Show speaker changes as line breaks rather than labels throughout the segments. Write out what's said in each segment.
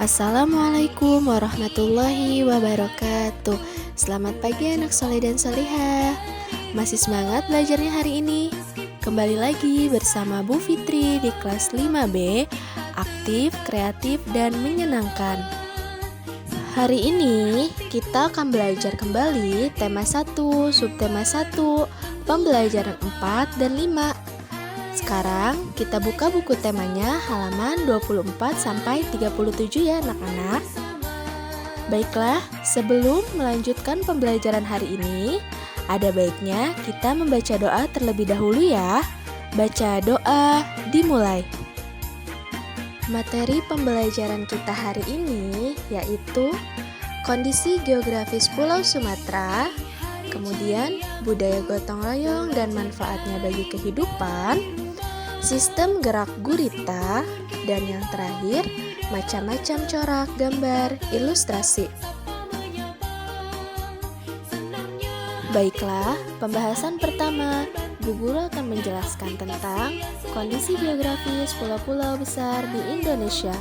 Assalamualaikum warahmatullahi wabarakatuh. Selamat pagi anak soleh dan solihah. Masih semangat belajarnya hari ini? Kembali lagi bersama Bu Fitri di kelas 5B, aktif, kreatif, dan menyenangkan. Hari ini kita akan belajar kembali tema 1, subtema 1, pembelajaran 4 dan 5. Sekarang kita buka buku temanya halaman 24 sampai 37 ya anak-anak. Baiklah, sebelum melanjutkan pembelajaran hari ini, ada baiknya kita membaca doa terlebih dahulu ya. Baca doa, dimulai. Materi pembelajaran kita hari ini yaitu kondisi geografis Pulau Sumatera, kemudian budaya gotong royong dan manfaatnya bagi kehidupan, sistem gerak gurita, dan yang terakhir, macam-macam corak, gambar, ilustrasi. Baiklah, pembahasan pertama, Bu Guru akan menjelaskan tentang kondisi geografis pulau-pulau besar di Indonesia,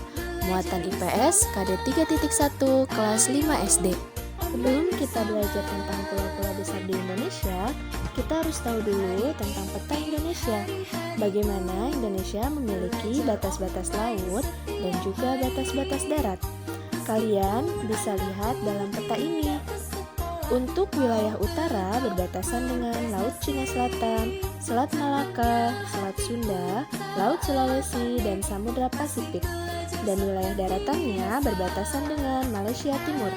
muatan IPS KD 3.1 kelas 5 SD. Sebelum kita belajar tentang pulau-pulau besar di Indonesia, kita harus tahu dulu tentang peta Indonesia. Bagaimana Indonesia memiliki batas-batas laut dan juga batas-batas darat. Kalian bisa lihat dalam peta ini. Untuk wilayah utara berbatasan dengan Laut Cina Selatan, Selat Malaka, Selat Sunda, Laut Sulawesi, dan Samudra Pasifik. Dan wilayah daratannya berbatasan dengan Malaysia Timur.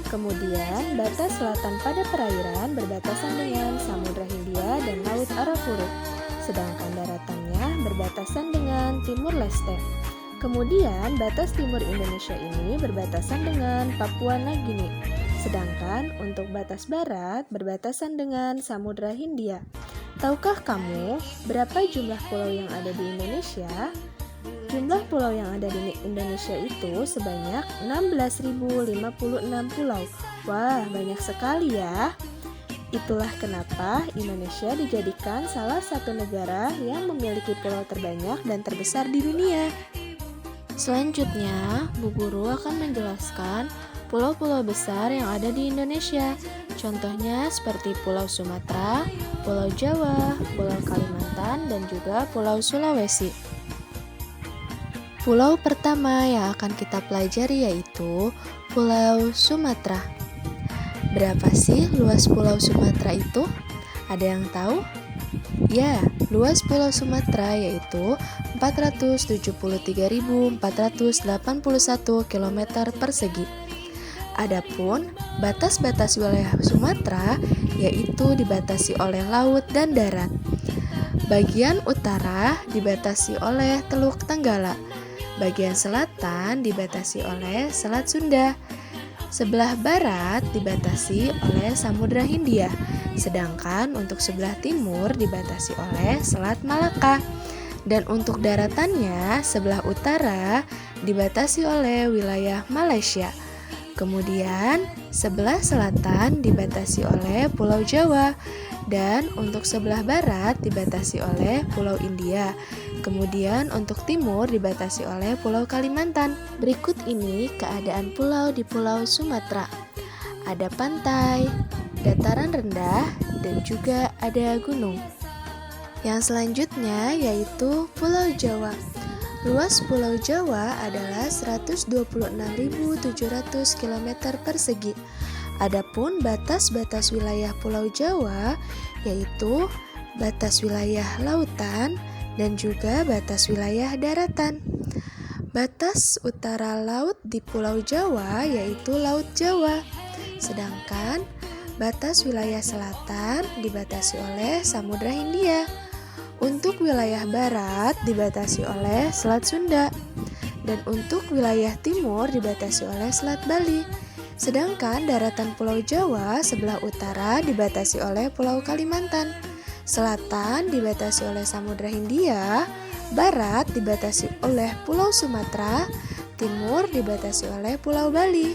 Kemudian, batas selatan pada perairan berbatasan dengan Samudra Hindia dan Laut Arafura, sedangkan daratannya berbatasan dengan Timur Leste. Kemudian, batas timur Indonesia ini berbatasan dengan Papua Nugini, sedangkan untuk batas barat berbatasan dengan Samudra Hindia. Tahukah kamu berapa jumlah pulau yang ada di Indonesia? Jumlah pulau yang ada di Indonesia itu sebanyak 16.056 pulau. Wah, banyak sekali ya. Itulah kenapa Indonesia dijadikan salah satu negara yang memiliki pulau terbanyak dan terbesar di dunia. Selanjutnya, Bu Guru akan menjelaskan pulau-pulau besar yang ada di Indonesia. Contohnya seperti Pulau Sumatera, Pulau Jawa, Pulau Kalimantan, dan juga Pulau Sulawesi. Pulau pertama yang akan kita pelajari yaitu Pulau Sumatera. Berapa sih luas Pulau Sumatera itu? Ada yang tahu? Ya, luas Pulau Sumatera yaitu 473.481 km persegi. Adapun batas-batas wilayah Sumatera yaitu dibatasi oleh laut dan darat. Bagian utara dibatasi oleh Teluk Tenggala. Bagian selatan dibatasi oleh Selat Sunda. Sebelah barat dibatasi oleh Samudra Hindia. Sedangkan untuk sebelah timur dibatasi oleh Selat Malaka. Dan untuk daratannya, sebelah utara dibatasi oleh wilayah Malaysia. Kemudian, sebelah selatan dibatasi oleh Pulau Jawa. Dan untuk sebelah barat dibatasi oleh Pulau India. Kemudian untuk timur dibatasi oleh Pulau Kalimantan. Berikut ini keadaan pulau di Pulau Sumatera. Ada pantai, dataran rendah, dan juga ada gunung. Yang selanjutnya yaitu Pulau Jawa. Luas Pulau Jawa adalah 126.700 km persegi. Adapun batas-batas wilayah Pulau Jawa yaitu batas wilayah lautan dan juga batas wilayah daratan. Batas utara laut di Pulau Jawa yaitu Laut Jawa. Sedangkan batas wilayah selatan dibatasi oleh Samudra Hindia. Untuk wilayah barat dibatasi oleh Selat Sunda. Dan untuk wilayah timur dibatasi oleh Selat Bali. Sedangkan daratan Pulau Jawa sebelah utara dibatasi oleh Pulau Kalimantan, selatan dibatasi oleh Samudra Hindia, barat dibatasi oleh Pulau Sumatera, timur dibatasi oleh Pulau Bali.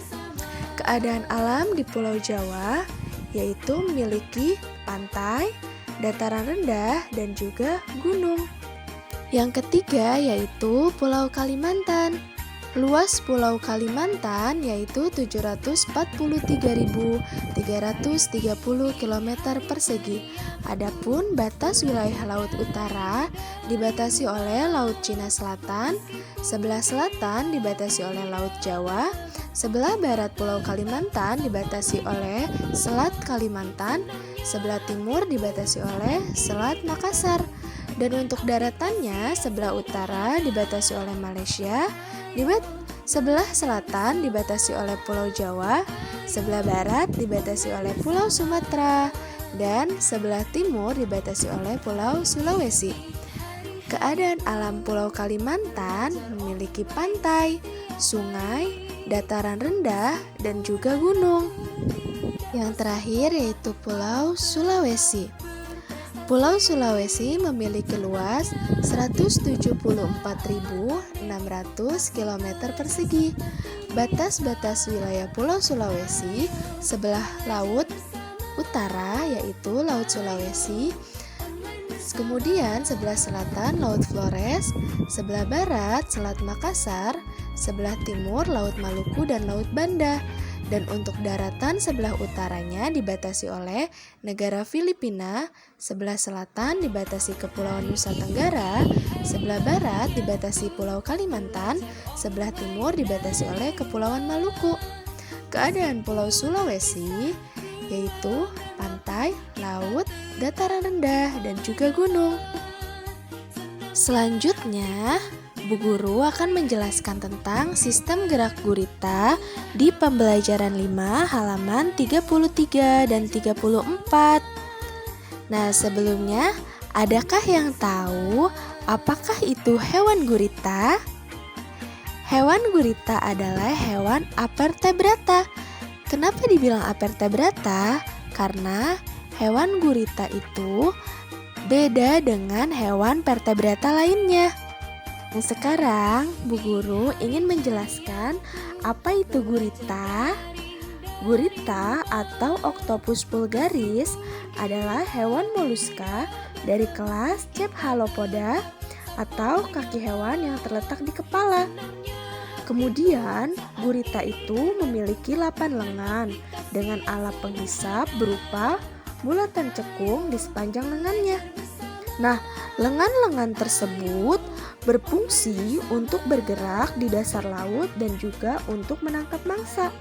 Keadaan alam di Pulau Jawa yaitu memiliki pantai, dataran rendah, dan juga gunung. Yang ketiga yaitu Pulau Kalimantan. Luas Pulau Kalimantan yaitu 743.330 km persegi. Adapun batas wilayah Laut Utara dibatasi oleh Laut Cina Selatan, sebelah selatan dibatasi oleh Laut Jawa, sebelah barat Pulau Kalimantan dibatasi oleh Selat Kalimantan, sebelah timur dibatasi oleh Selat Makassar. Dan untuk daratannya, sebelah utara dibatasi oleh Malaysia, sebelah selatan dibatasi oleh Pulau Jawa, sebelah barat dibatasi oleh Pulau Sumatera, dan sebelah timur dibatasi oleh Pulau Sulawesi. Keadaan alam Pulau Kalimantan memiliki pantai, sungai, dataran rendah, dan juga gunung. Yang terakhir yaitu Pulau Sulawesi. Pulau Sulawesi memiliki luas 174.600 km persegi. Batas-batas wilayah Pulau Sulawesi sebelah laut utara yaitu Laut Sulawesi, kemudian sebelah selatan Laut Flores, sebelah barat Selat Makassar, sebelah timur Laut Maluku dan Laut Banda. Dan untuk daratan sebelah utaranya dibatasi oleh negara Filipina, sebelah selatan dibatasi Kepulauan Nusa Tenggara, sebelah barat dibatasi Pulau Kalimantan, sebelah timur dibatasi oleh Kepulauan Maluku. Keadaan Pulau Sulawesi yaitu pantai, laut, dataran rendah, dan juga gunung. Selanjutnya, Bu Guru akan menjelaskan tentang sistem gerak gurita di pembelajaran 5 halaman 33 dan 34. Nah, sebelumnya, adakah yang tahu apakah itu hewan gurita? Hewan gurita adalah hewan avertebrata. Kenapa dibilang avertebrata? Karena hewan gurita itu beda dengan hewan vertebrata lainnya. Sekarang, Bu Guru ingin menjelaskan apa itu gurita. Gurita atau Octopus vulgaris adalah hewan moluska dari kelas Cephalopoda atau kaki hewan yang terletak di kepala. Kemudian, gurita itu memiliki 8 lengan dengan alat penghisap berupa bulatan cekung di sepanjang lengannya. Nah, lengan-lengan tersebut berfungsi untuk bergerak di dasar laut dan juga untuk menangkap mangsa.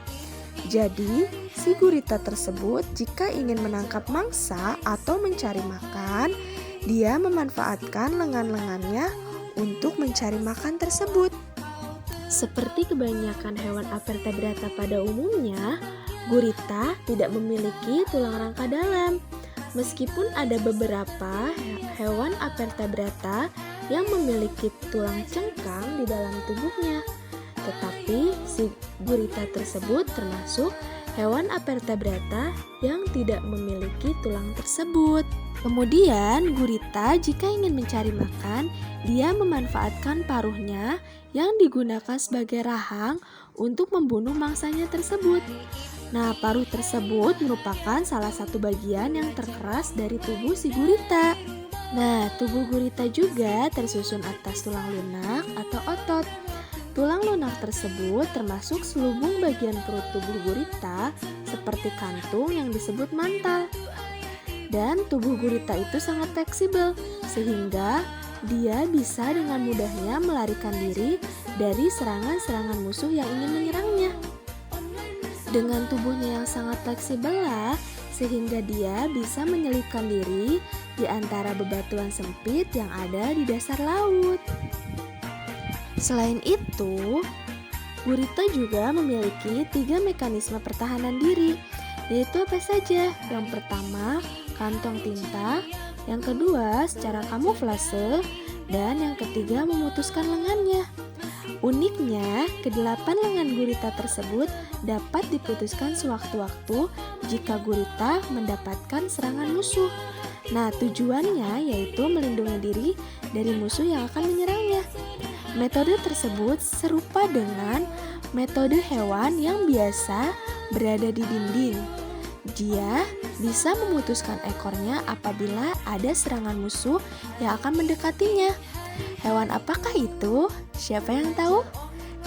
Jadi, si gurita tersebut jika ingin menangkap mangsa atau mencari makan, dia memanfaatkan lengan-lengannya untuk mencari makan tersebut. Seperti kebanyakan hewan avertebrata pada umumnya, gurita tidak memiliki tulang rangka dalam. Meskipun ada beberapa hewan avertebrata yang memiliki tulang cengkang di dalam tubuhnya, tetapi si gurita tersebut termasuk hewan avertebrata yang tidak memiliki tulang tersebut. Kemudian gurita jika ingin mencari makan, dia memanfaatkan paruhnya yang digunakan sebagai rahang untuk membunuh mangsanya tersebut. Nah, paruh tersebut merupakan salah satu bagian yang terkeras dari tubuh si gurita. Nah, tubuh gurita juga tersusun atas tulang lunak atau otot. Tulang lunak tersebut termasuk selubung bagian perut tubuh gurita seperti kantung yang disebut mantal. Dan tubuh gurita itu sangat fleksibel sehingga dia bisa dengan mudahnya melarikan diri dari serangan-serangan musuh yang ingin menyerangnya. Dengan tubuhnya yang sangat fleksibel sehingga dia bisa menyelipkan diri di antara bebatuan sempit yang ada di dasar laut. Selain itu, gurita juga memiliki 3 mekanisme pertahanan diri, yaitu apa saja? Yang pertama, kantong tinta, yang kedua, secara kamuflase, dan yang ketiga, memutuskan lengannya. Uniknya, kedelapan lengan gurita tersebut dapat diputuskan sewaktu-waktu jika gurita mendapatkan serangan musuh. Nah, tujuannya yaitu melindungi diri dari musuh yang akan menyerangnya. Metode tersebut serupa dengan metode hewan yang biasa berada di dinding. Dia bisa memutuskan ekornya apabila ada serangan musuh yang akan mendekatinya. Hewan apakah itu? Siapa yang tahu?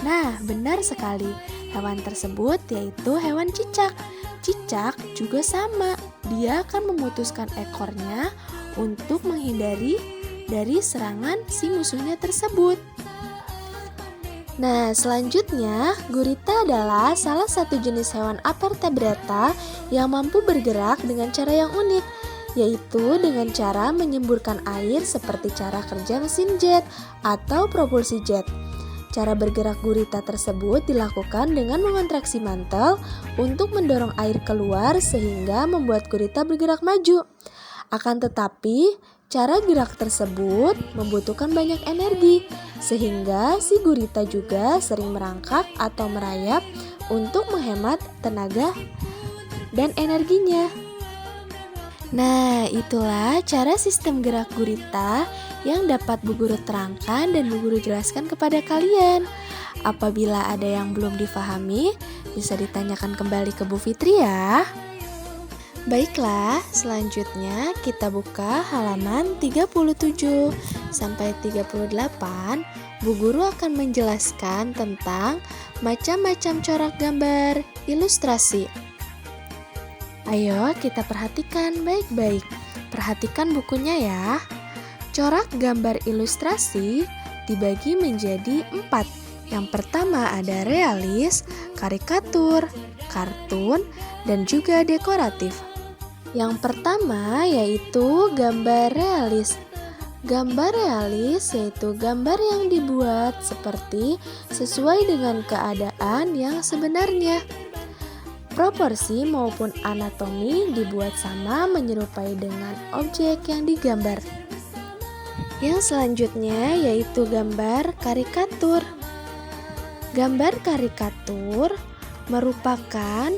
Nah, benar sekali. Hewan tersebut yaitu hewan cicak. Cicak juga sama. Dia akan memutuskan ekornya untuk menghindari dari serangan si musuhnya tersebut. Nah, selanjutnya, gurita adalah salah satu jenis hewan avertebrata yang mampu bergerak dengan cara yang unik, yaitu dengan cara menyemburkan air seperti cara kerja mesin jet atau propulsi jet. Cara bergerak gurita tersebut dilakukan dengan mengontraksi mantel untuk mendorong air keluar sehingga membuat gurita bergerak maju. Akan tetapi, cara gerak tersebut membutuhkan banyak energi, sehingga si gurita juga sering merangkak atau merayap untuk menghemat tenaga dan energinya. Nah, itulah cara sistem gerak gurita yang dapat Bu Guru terangkan dan Bu Guru jelaskan kepada kalian. Apabila ada yang belum difahami, bisa ditanyakan kembali ke Bu Fitri ya. Baiklah, selanjutnya kita buka halaman 37 sampai 38. Bu Guru akan menjelaskan tentang macam-macam corak gambar ilustrasi. Ayo kita perhatikan baik-baik. Perhatikan bukunya ya. Corak gambar ilustrasi dibagi menjadi 4. Yang pertama ada realis, karikatur, kartun, dan juga dekoratif. Yang pertama yaitu gambar realis. Gambar realis yaitu gambar yang dibuat seperti sesuai dengan keadaan yang sebenarnya. Proporsi maupun anatomi dibuat sama menyerupai dengan objek yang digambar. Yang selanjutnya yaitu gambar karikatur. Gambar karikatur merupakan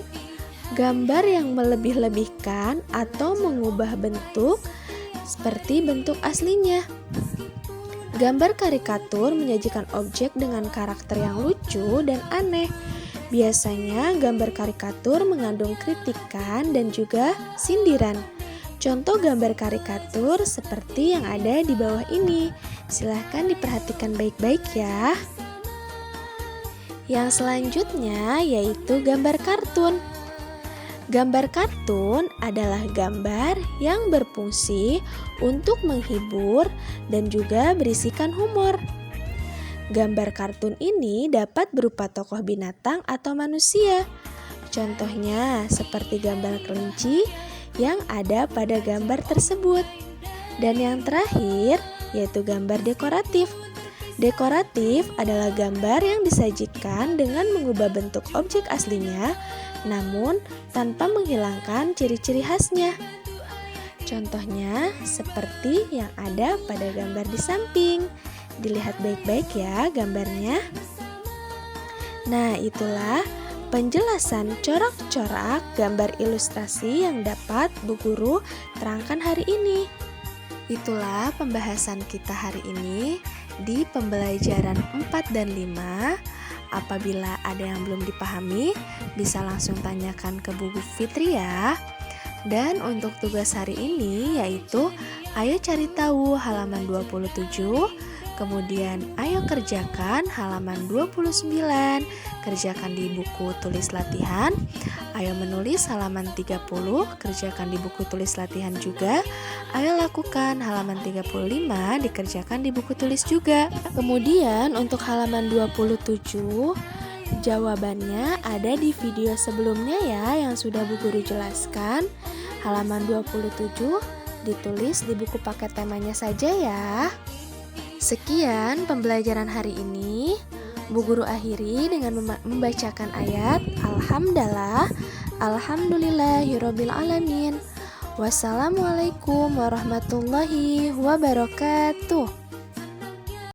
gambar yang melebih-lebihkan atau mengubah bentuk seperti bentuk aslinya. Gambar karikatur menyajikan objek dengan karakter yang lucu dan aneh. Biasanya gambar karikatur mengandung kritikan dan juga sindiran. Contoh gambar karikatur seperti yang ada di bawah ini. Silahkan diperhatikan baik-baik ya. Yang selanjutnya yaitu gambar kartun. Gambar kartun adalah gambar yang berfungsi untuk menghibur dan juga berisikan humor. Gambar kartun ini dapat berupa tokoh binatang atau manusia. Contohnya seperti gambar kelinci yang ada pada gambar tersebut. Dan yang terakhir yaitu gambar dekoratif. Dekoratif adalah gambar yang disajikan dengan mengubah bentuk objek aslinya, namun tanpa menghilangkan ciri-ciri khasnya. Contohnya seperti yang ada pada gambar di samping. Dilihat baik-baik ya gambarnya. Nah, itulah penjelasan corak-corak gambar ilustrasi yang dapat Bu Guru terangkan hari ini. Itulah pembahasan kita hari ini di pembelajaran 4 dan 5. Apabila ada yang belum dipahami, bisa langsung tanyakan ke Bu Fitri ya. Dan untuk tugas hari ini yaitu ayo cari tahu halaman 27. Kemudian ayo kerjakan halaman 29, kerjakan di buku tulis latihan. Ayo menulis halaman 30, kerjakan di buku tulis latihan juga. Ayo lakukan halaman 35, dikerjakan di buku tulis juga. Kemudian untuk halaman 27, jawabannya ada di video sebelumnya ya yang sudah Bu Guru jelaskan. Halaman 27 ditulis di buku paket temanya saja ya. Sekian pembelajaran hari ini. Bu Guru akhiri dengan membacakan ayat Alhamdulillahirabbil alamin. Wassalamualaikum warahmatullahi wabarakatuh.